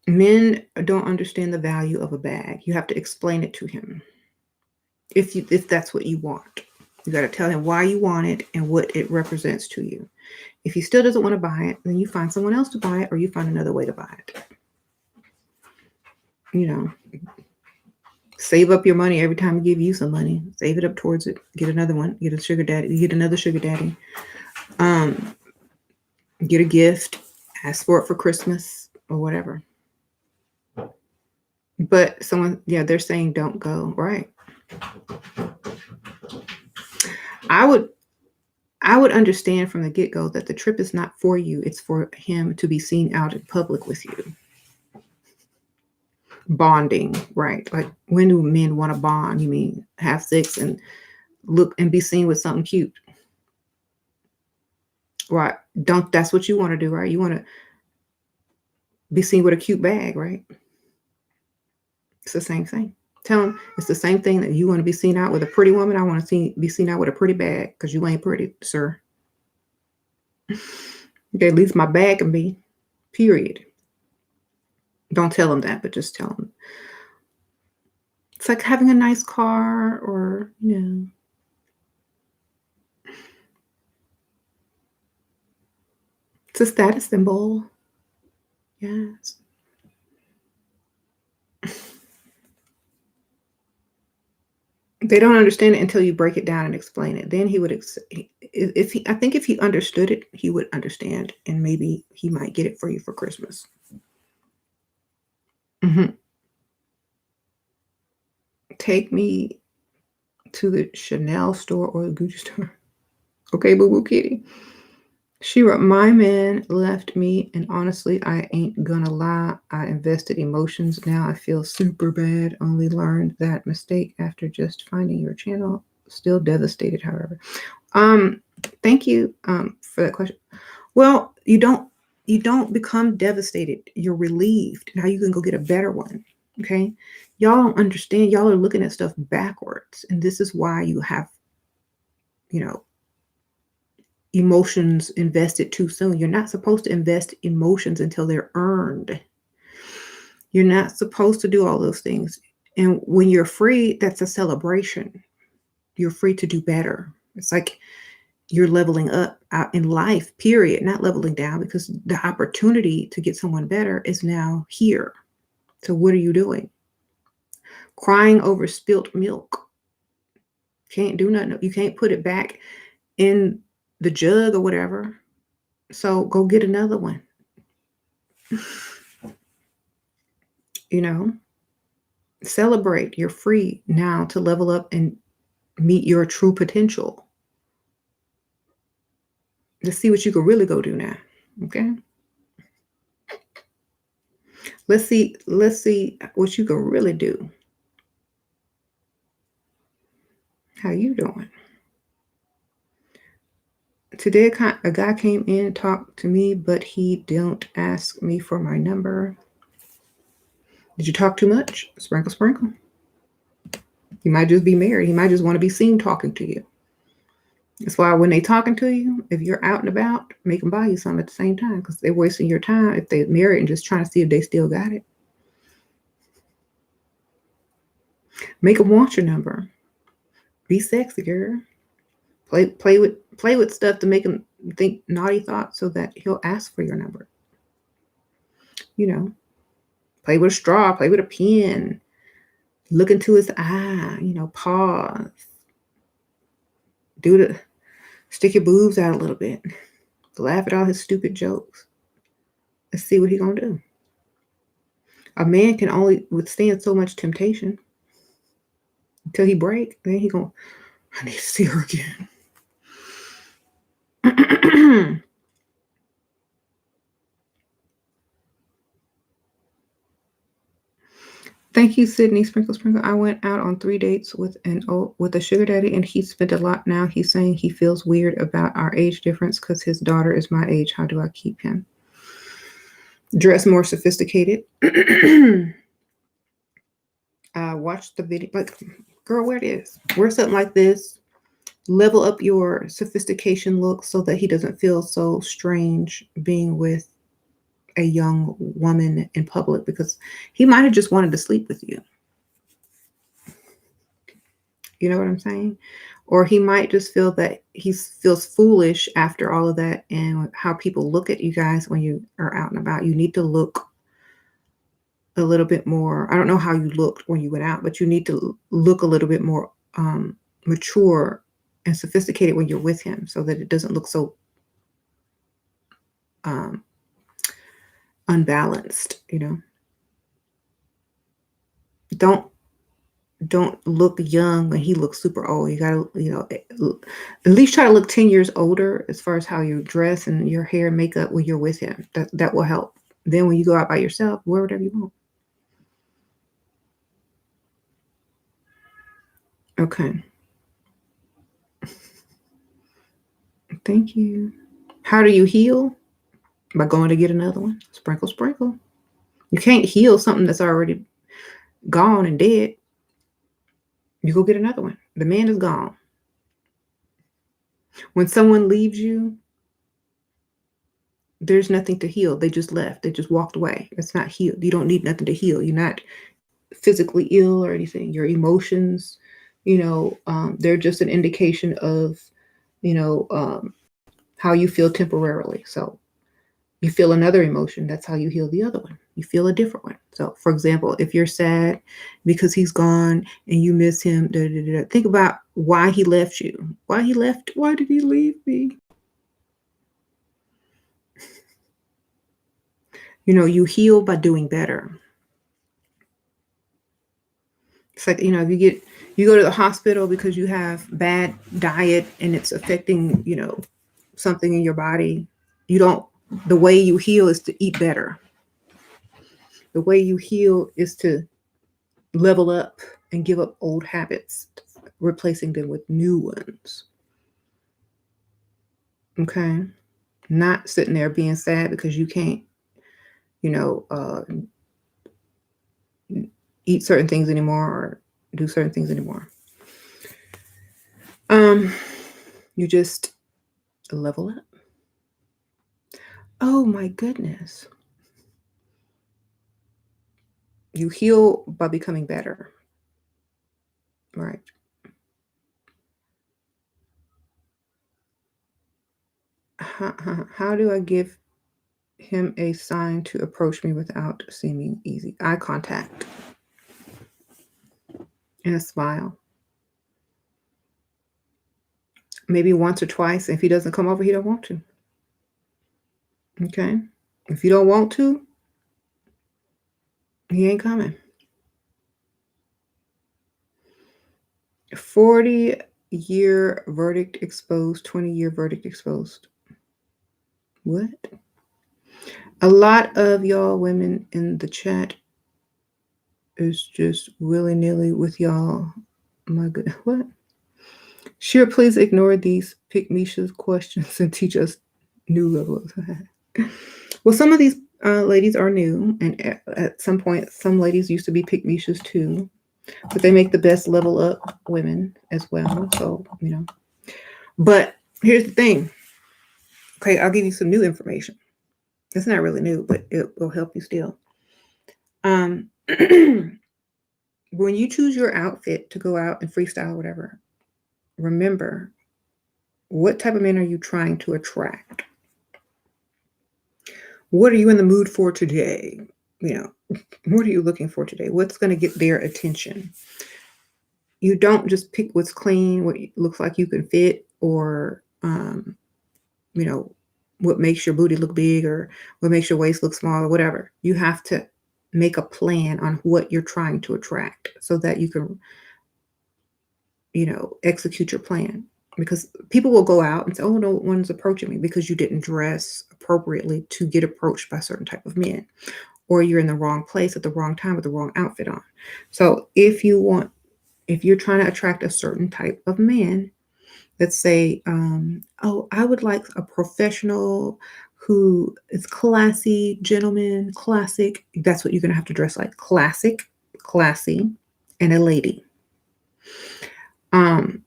A: Men don't understand the value of a bag. You have to explain it to him. If that's what you want. You got to tell him why you want it and what it represents to you. If he still doesn't want to buy it, then you find someone else to buy it, or you find another way to buy it. You know, save up your money every time he give you some money. Save it up towards it. Get another one. Get a sugar daddy. Get another sugar daddy. Get a gift. Ask for it for Christmas or whatever. But someone, yeah, they're saying don't go. Right. I would understand from the get-go that the trip is not for you. It's for him to be seen out in public with you. Bonding, right? Like, when do men want to bond? You mean have sex and look and be seen with something cute? Right. That's what you want to do, right? You want to be seen with a cute bag, right? It's the same thing. Tell him it's the same thing that you want to be seen out with a pretty woman. I want to be seen out with a pretty bag because you ain't pretty, sir. Okay, at least my bag can be. Period. Don't tell him that, but just tell him. It's like having a nice car, or, it's a status symbol. Yes. They don't understand it until you break it down and explain it. Then he would, I think if he understood it, he would understand, and maybe he might get it for you for Christmas. Mm-hmm. Take me to the Chanel store or the Gucci store. Okay, boo boo kitty. She wrote, my man left me, and honestly, I ain't gonna lie. I invested emotions. Now I feel super bad. Only learned that mistake after just finding your channel. Still devastated, however. Thank you for that question. Well, you don't become devastated. You're relieved. Now you can go get a better one. Okay. Y'all don't understand. Y'all are looking at stuff backwards. And this is why you have, emotions invested too soon. You're not supposed to invest emotions until they're earned. You're not supposed to do all those things. And when you're free, that's a celebration. You're free to do better. It's like you're leveling up out in life, period, not leveling down, because the opportunity to get someone better is now here. So what are you doing? Crying over spilt milk. Can't do nothing. You can't put it back in the jug or whatever. So go get another one. Celebrate. You're free now to level up and meet your true potential. Let's see what you can really go do now. Okay. Let's see what you can really do. How you doing? Today a guy came in and talked to me, but he don't ask me for my number. Did you talk too much? Sprinkle, sprinkle. He might just be married. He might just want to be seen talking to you. That's why when they talking to you, if you're out and about, make them buy you something at the same time, because they're wasting your time if they're married and just trying to see if they still got it. Make them want your number. Be sexy, girl. Play with stuff to make him think naughty thoughts so that he'll ask for your number. Play with a straw, play with a pen, look into his eye, pause, stick your boobs out a little bit, laugh at all his stupid jokes. Let's see what he gonna do. A man can only withstand so much temptation until he break. Then he gonna, I need to see her again. Thank you, Sydney. Sprinkle, sprinkle. I went out on 3 dates with a sugar daddy, and he spent a lot. Now he's saying he feels weird about our age difference because his daughter is my age. How do I keep him? Dress more sophisticated. Watch the video. Like, girl, wear this. Wear something like this. Level up your sophistication look so that he doesn't feel so strange being with a young woman in public, because he might have just wanted to sleep with you. You know what I'm saying? Or he might just feel that he feels foolish after all of that and how people look at you guys when you are out and about. You need to look a little bit more. I don't know how you looked when you went out, but you need to look a little bit more mature and sophisticated when you're with him so that it doesn't look so unbalanced, Don't look young when he looks super old. You gotta, at least try to look 10 years older as far as how you dress and your hair and makeup when you're with him. That will help. Then when you go out by yourself, wear whatever you want. Okay. Thank you. How do you heal? By going to get another one. Sprinkle, sprinkle. You can't heal something that's already gone and dead. You go get another one. The man is gone. When someone leaves you, there's nothing to heal. They just left. They just walked away. It's not healed. You don't need nothing to heal. You're not physically ill or anything. Your emotions, they're just an indication of, how you feel temporarily. So you feel another emotion. That's how you heal the other one. You feel a different one. So, for example, if you're sad because he's gone and you miss him, think about why he left you. Why he left? Why did he leave me? You heal by doing better. It's like, if you go to the hospital because you have bad diet and it's affecting, something in your body. The way you heal is to eat better. The way you heal is to level up and give up old habits, replacing them with new ones. Okay? Not sitting there being sad because you can't, eat certain things anymore or do certain things anymore. You just level up. Oh my goodness. You heal by becoming better. Right. How do I give him a sign to approach me without seeming easy? Eye contact and a smile. Maybe once or twice. If he doesn't come over, he don't want to. Okay? If you don't want to, he ain't coming. 40-year verdict exposed, 20-year verdict exposed. What? A lot of y'all women in the chat is just willy-nilly with y'all. My goodness. What? Sure, please ignore these Pick Misha's questions and teach us new levels. Well, some of these ladies are new, and at some point, some ladies used to be Pick Misha's too, but they make the best level up women as well. So, But here's the thing. Okay, I'll give you some new information. It's not really new, but it will help you still. When you choose your outfit to go out and freestyle, whatever, remember, what type of men are you trying to attract? What are you in the mood for today? You know, what are you looking for today? What's going to get their attention? You don't just pick what's clean, what looks like you can fit, or you know, what makes your booty look big or what makes your waist look small or whatever. You have to make a plan on what you're trying to attract so that you can, execute your plan. Because people will go out and say, "Oh, no one's approaching me," because you didn't dress appropriately to get approached by certain type of men, or you're in the wrong place at the wrong time with the wrong outfit on. So if you're trying to attract a certain type of man, let's say, oh, I would like a professional who is classy, gentleman, classic. That's what you're going to have to dress like: classic, classy, and a lady. Um,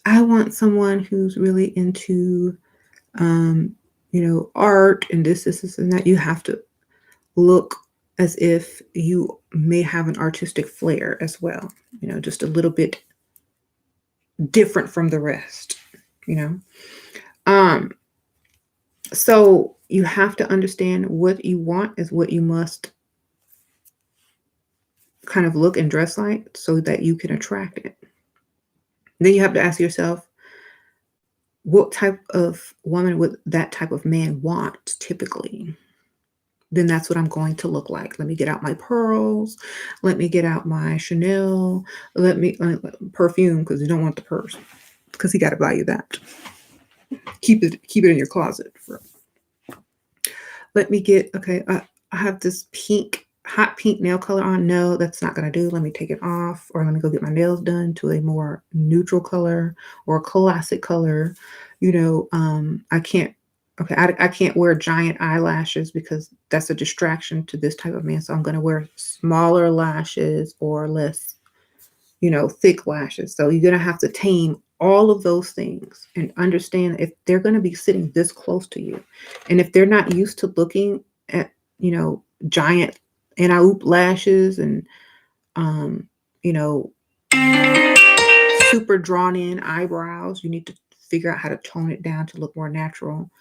A: I want someone who's really into, art and this, and that. You have to look as if you may have an artistic flair as well, just a little bit different from the rest, you know. Um, so you have to understand what you want is what you must kind of look and dress like so that you can attract it. Then you have to ask yourself, what type of woman would that type of man want typically? Then that's what I'm going to look like. Let me get out my pearls. Let me get out my Chanel. Let me perfume, because you don't want the purse, because he got to buy you that. Keep it in your closet. Let me get, okay, I have this hot pink nail color on. No, that's not going to do. Let me take it off, or let me go get my nails done to a more neutral color or a classic color. I can't, okay, I can't wear giant eyelashes because that's a distraction to this type of man. So I'm going to wear smaller lashes or less, thick lashes. So you're going to have to tame all of those things and understand if they're going to be sitting this close to you. And if they're not used to looking at, giant anti-oop lashes and, um, you know, super drawn in eyebrows, you need to figure out how to tone it down to look more natural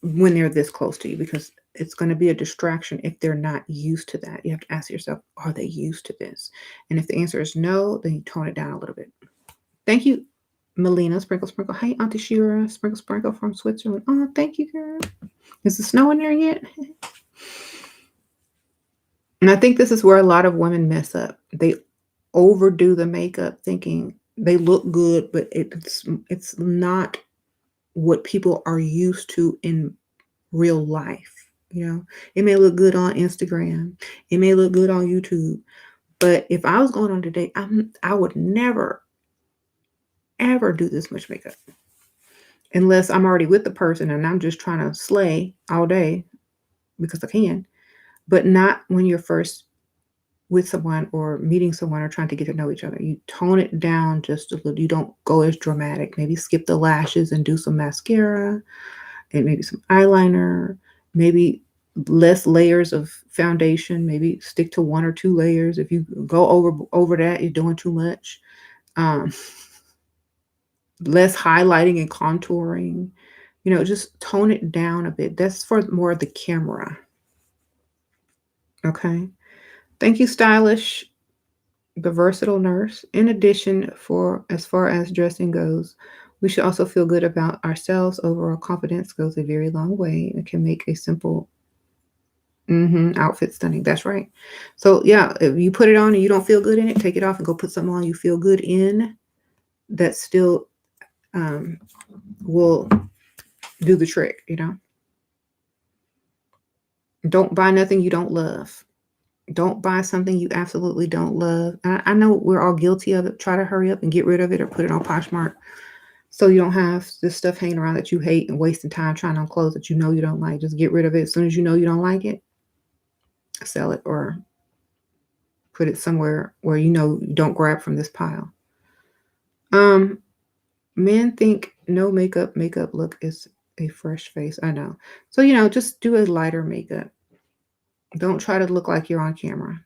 A: when they're this close to you, because it's going to be a distraction if they're not used to that. You have to ask yourself, are they used to this? And if the answer is no, then you tone it down a little bit. Thank you, Melina. Sprinkle, sprinkle. Hey, Auntie Shira. Sprinkle, sprinkle from Switzerland. Oh, thank you, girl. Is the snow in there yet? And I think this is where a lot of women mess up. They overdo the makeup thinking they look good, but it's not what people are used to in real life. It may look good on Instagram. It may look good on YouTube. But if I was going on a date, I would never, ever do this much makeup unless I'm already with the person and I'm just trying to slay all day because I can, but not when you're first with someone or meeting someone or trying to get to know each other. You tone it down just a little. You don't go as dramatic. Maybe skip the lashes and do some mascara and maybe some eyeliner, maybe less layers of foundation, maybe stick to 1 or 2 layers. If you go over that, you're doing too much. Less highlighting and contouring, just tone it down a bit. That's for more of the camera. Okay. Thank you, Stylish, the versatile nurse. In addition, for as far as dressing goes, we should also feel good about ourselves. Overall confidence goes a very long way. It can make a simple outfit stunning. That's right. So yeah, if you put it on and you don't feel good in it, take it off and go put something on you feel good in. That still will do the trick. Don't buy nothing you don't love. Don't buy something you absolutely don't love. I know we're all guilty of it. Try to hurry up and get rid of it or put it on Poshmark so you don't have this stuff hanging around that you hate and wasting time trying on clothes that you know you don't like. Just get rid of it as soon as you know you don't like it. Sell it or put it somewhere where you don't grab from this pile. Men think no makeup look is a fresh face. I know. So, just do a lighter makeup. Don't try to look like you're on camera.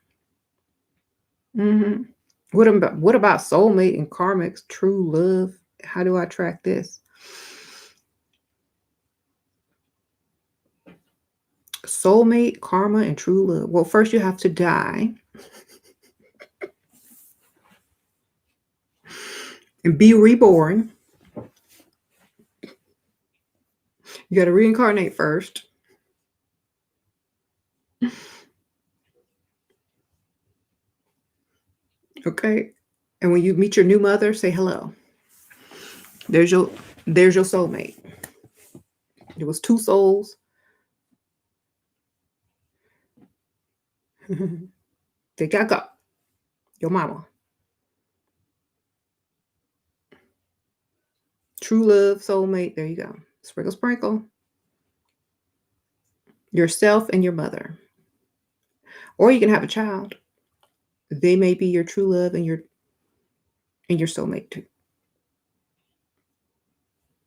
A: What about soulmate and karmic true love? How do I track this? Soulmate, karma, and true love. Well, first you have to die and be reborn. You got to reincarnate first. Okay. And when you meet your new mother, say hello. There's your soulmate. It was two souls. They got your mama. True love, soulmate. There you go. Sprinkle, sprinkle. Yourself and your mother. Or you can have a child. They may be your true love and your soulmate too.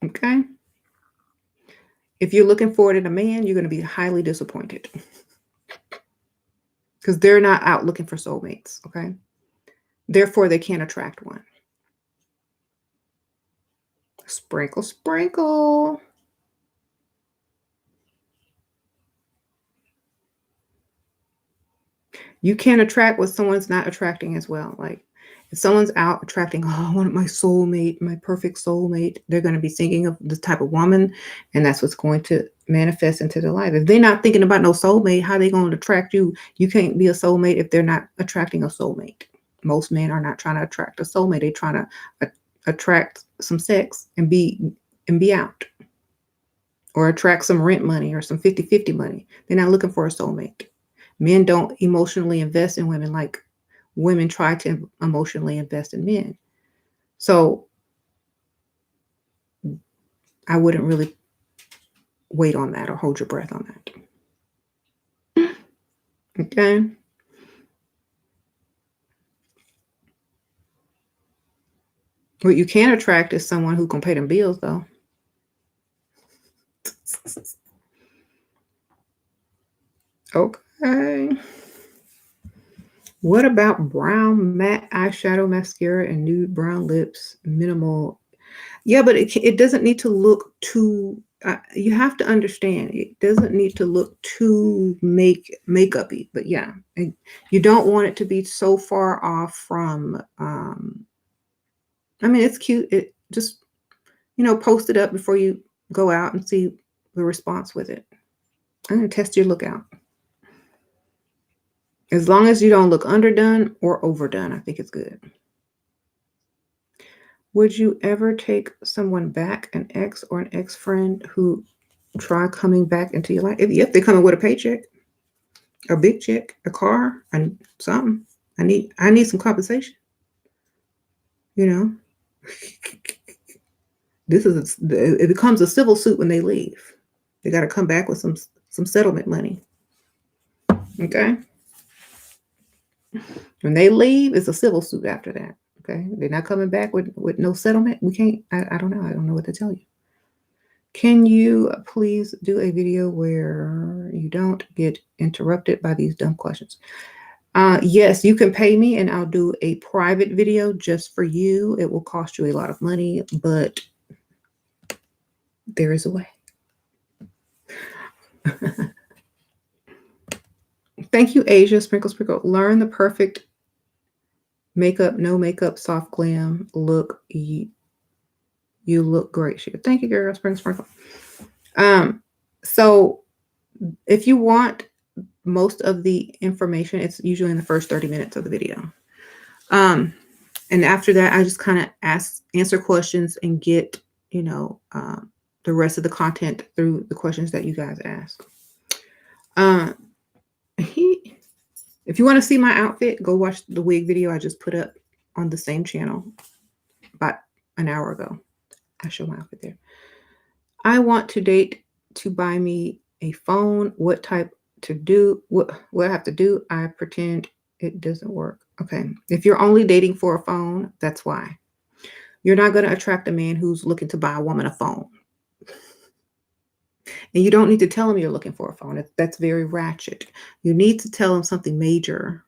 A: Okay? If you're looking for it in a man, you're going to be highly disappointed. Because they're not out looking for soulmates, okay? Therefore, they can't attract one. Sprinkle, sprinkle. You can't attract what someone's not attracting as well. Like, if someone's out attracting, oh, I want my soulmate, my perfect soulmate, they're going to be thinking of this type of woman, and that's what's going to manifest into their life. If they're not thinking about no soulmate, how are they going to attract you? You can't be a soulmate if they're not attracting a soulmate. Most men are not trying to attract a soulmate. They're trying to attract some sex and be out. Or attract some rent money or some 50-50 money. They're not looking for a soulmate. Men don't emotionally invest in women like women try to emotionally invest in men. So I wouldn't really wait on that or hold your breath on that. Okay. What you can attract is someone who can pay them bills, though. Okay. What about brown matte eyeshadow, mascara, and nude brown lips? Minimal. Yeah, but it doesn't need to look too. You have to understand, it doesn't need to look too makeup-y. But yeah, you don't want it to be so far off from. I mean, it's cute. It just post it up before you go out and see the response with it. I'm gonna test your look out. As long as you don't look underdone or overdone, I think it's good. Would you ever take someone back, an ex or an ex-friend who try coming back into your life? If they're coming with a paycheck, a big check, a car, and something. I need some compensation. It becomes a civil suit when they leave. They got to come back with some settlement money. Okay. When they leave, it's a civil suit after that. Okay. They're not coming back with no settlement. We can't, I don't know. I don't know what to tell you. Can you please do a video where you don't get interrupted by these dumb questions? Yes, you can pay me and I'll do a private video just for you. It will cost you a lot of money, but there is a way. Thank you, Asia. Sprinkle, sprinkle. Learn the perfect makeup, no makeup, soft glam look. You look great. Thank you, girl. Sprinkle, sprinkle. So if you want most of the information, it's usually in the first 30 minutes of the video. And after that, I just kind of answer questions and get, the rest of the content through the questions that you guys ask. If you want to see my outfit, go watch the wig video I just put up on the same channel about an hour ago. I show my outfit there. I want to date to buy me a phone. What type to do? What I have to do? I pretend it doesn't work. Okay. If you're only dating for a phone, that's why. You're not going to attract a man who's looking to buy a woman a phone. And you don't need to tell him you're looking for a phone. That's very ratchet. You need to tell him something major.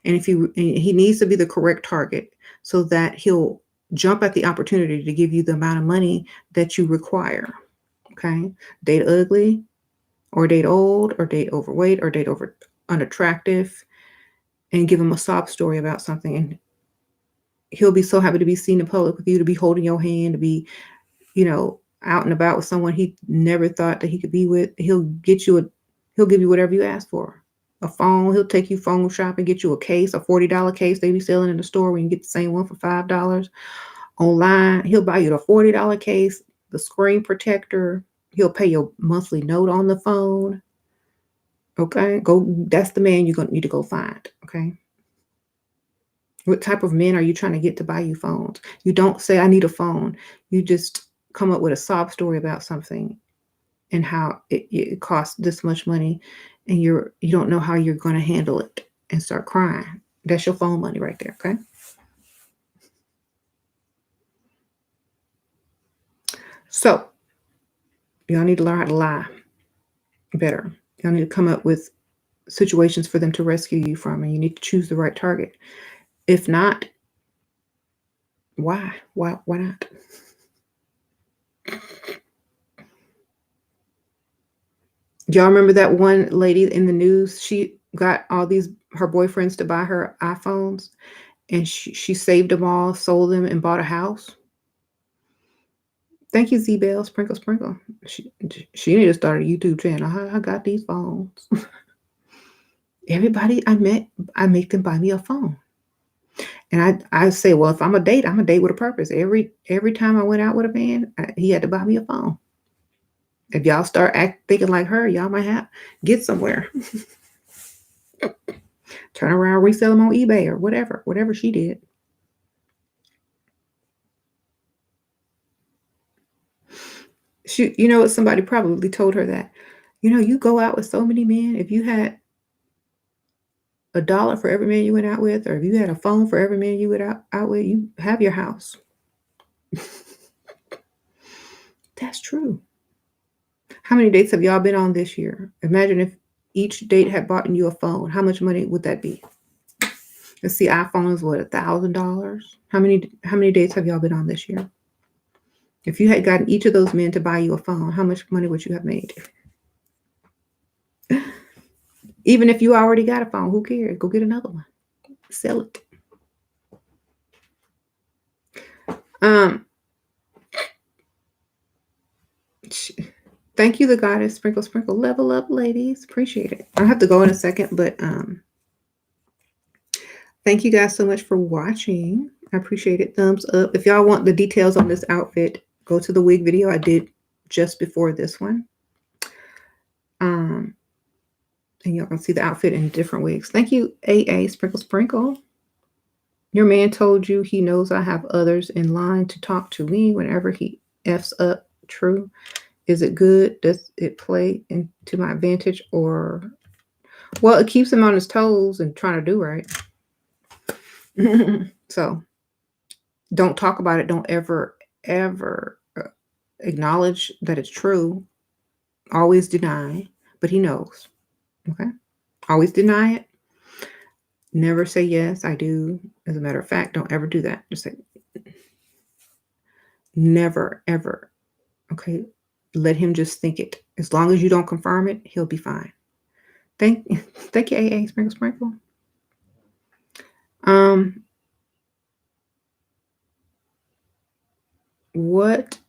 A: And he needs to be the correct target so that he'll jump at the opportunity to give you the amount of money that you require. Okay. Date ugly. or date old, or date overweight, or date over unattractive, and give him a sob story about something. And he'll be so happy to be seen in public with you, to be holding your hand, to be, out and about with someone he never thought that he could be with. He'll give you whatever you ask for. A phone, he'll take you phone shopping, get you a case, a $40 case they be selling in the store when you get the same one for $5. Online, he'll buy you the $40 case, the screen protector. He'll pay your monthly note on the phone. Okay, that's the man you're gonna need to go find. Okay. What type of men are you trying to get to buy you phones? You don't say, I need a phone. You just come up with a sob story about something and how it costs this much money, and you don't know how you're going to handle it, and start crying. That's your phone money right there, okay? So, y'all need to learn how to lie better. Y'all need to come up with situations for them to rescue you from, and you need to choose the right target. If not, why? Why not? Y'all remember that one lady in the news? She got all her boyfriends to buy her iPhones, and she saved them all, sold them, and bought a house. Thank you, Z-Bell. Sprinkle, sprinkle. She need to start a YouTube channel. How I got these phones. Everybody I met, I make them buy me a phone. And I say, well, if I'm a date with a purpose. Every time I went out with a man, he had to buy me a phone. If y'all start thinking like her, y'all might get somewhere. Turn around, resell them on eBay or whatever she did. Somebody probably told her that, you go out with so many men. If you had $1 for every man you went out with, or if you had a phone for every man you went out with, you have your house. That's true. How many dates have y'all been on this year? Imagine if each date had bought you a phone. How much money would that be? Let's see, iPhone is what, $1,000? How many dates have y'all been on this year? If you had gotten each of those men to buy you a phone, how much money would you have made? Even if you already got a phone, who cares? Go get another one. Sell it. Thank you, the goddess. Sprinkle, sprinkle. Level up, ladies. Appreciate it. I'll have to go in a second, but thank you guys so much for watching. I appreciate it. Thumbs up. If y'all want the details on this outfit, go to the wig video I did just before this one. And y'all can see the outfit in different wigs. Thank you, AA. Sprinkle, sprinkle. Your man told you he knows I have others in line to talk to me whenever he F's up. True. Is it good? Does it play into my advantage, or... Well, it keeps him on his toes and trying to do right. So don't talk about it. Don't ever acknowledge that it's true. Always deny, but he knows. Okay? Always deny it. Never say yes, I do. As a matter of fact, don't ever do that. Just say never, ever. Okay? Let him just think it. As long as you don't confirm it, he'll be fine. Thank you, AA. Sprinkle, sprinkle. What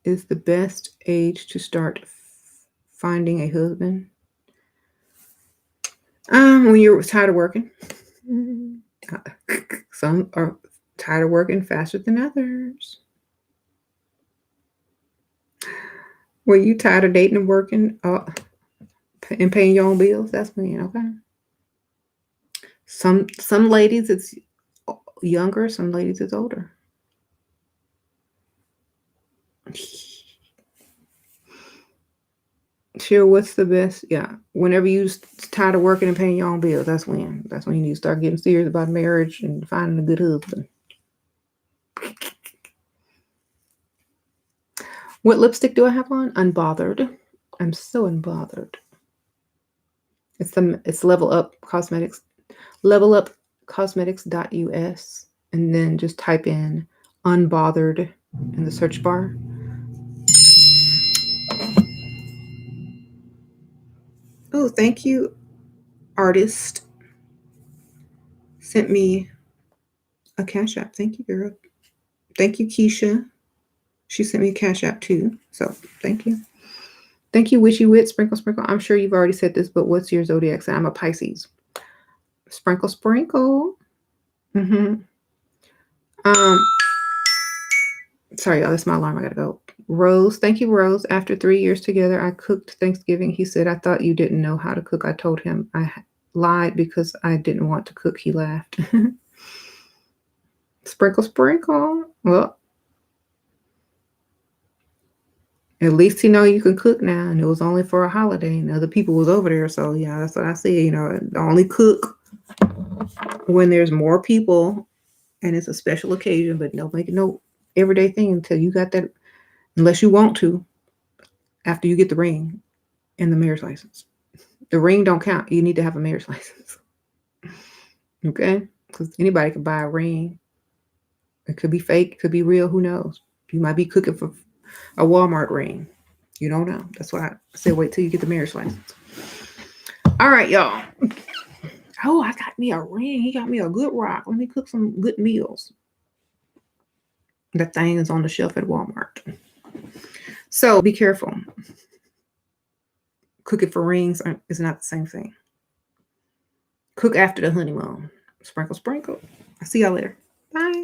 A: is the best age to start finding a husband? When you're tired of working. Some are tired of working faster than others. When you tired of dating and working and paying your own bills, that's when, okay? Some ladies it's younger, some ladies it's older. Sure, what's the best? Yeah, whenever you tired of working and paying your own bills, that's when you need to start getting serious about marriage and finding a good husband. What lipstick do I have on? Unbothered. I'm so unbothered. It's Level Up Cosmetics. levelupcosmetics.us, and then just type in unbothered in the search bar. Oh, thank you, artist. Sent me a Cash App. Thank you, girl. Thank you, Keisha. She sent me a Cash App too. So thank you. Thank you, Witchy Wit, Sprinkle Sprinkle. I'm sure you've already said this, but what's your zodiac sign? I'm a Pisces. Sprinkle Sprinkle. Mm-hmm. Sorry, y'all, that's my alarm. I gotta go. Rose, thank you, Rose. After 3 years together, I cooked Thanksgiving. He said, I thought you didn't know how to cook. I told him I lied because I didn't want to cook. He laughed. Sprinkle, sprinkle. Well, at least he know you can cook now, and it was only for a holiday, and other people was over there. So yeah, that's what I said. You know, only cook when there's more people and it's a special occasion, but don't make it no everyday thing until you got that, unless you want to, after you get the ring and the mayor's license. The ring don't count. You need to have a mayor's license. Okay? Because anybody can buy a ring. It could be fake, it could be real, who knows? You might be cooking for a Walmart ring. You don't know. That's why I said wait till you get the mayor's license. All right, y'all. Oh, I got me a ring. He got me a good rock. Let me cook some good meals. That thing is on the shelf at Walmart. So be careful. Cooking for rings is not the same thing. Cook after the honeymoon. Sprinkle, sprinkle. I'll see y'all later. Bye.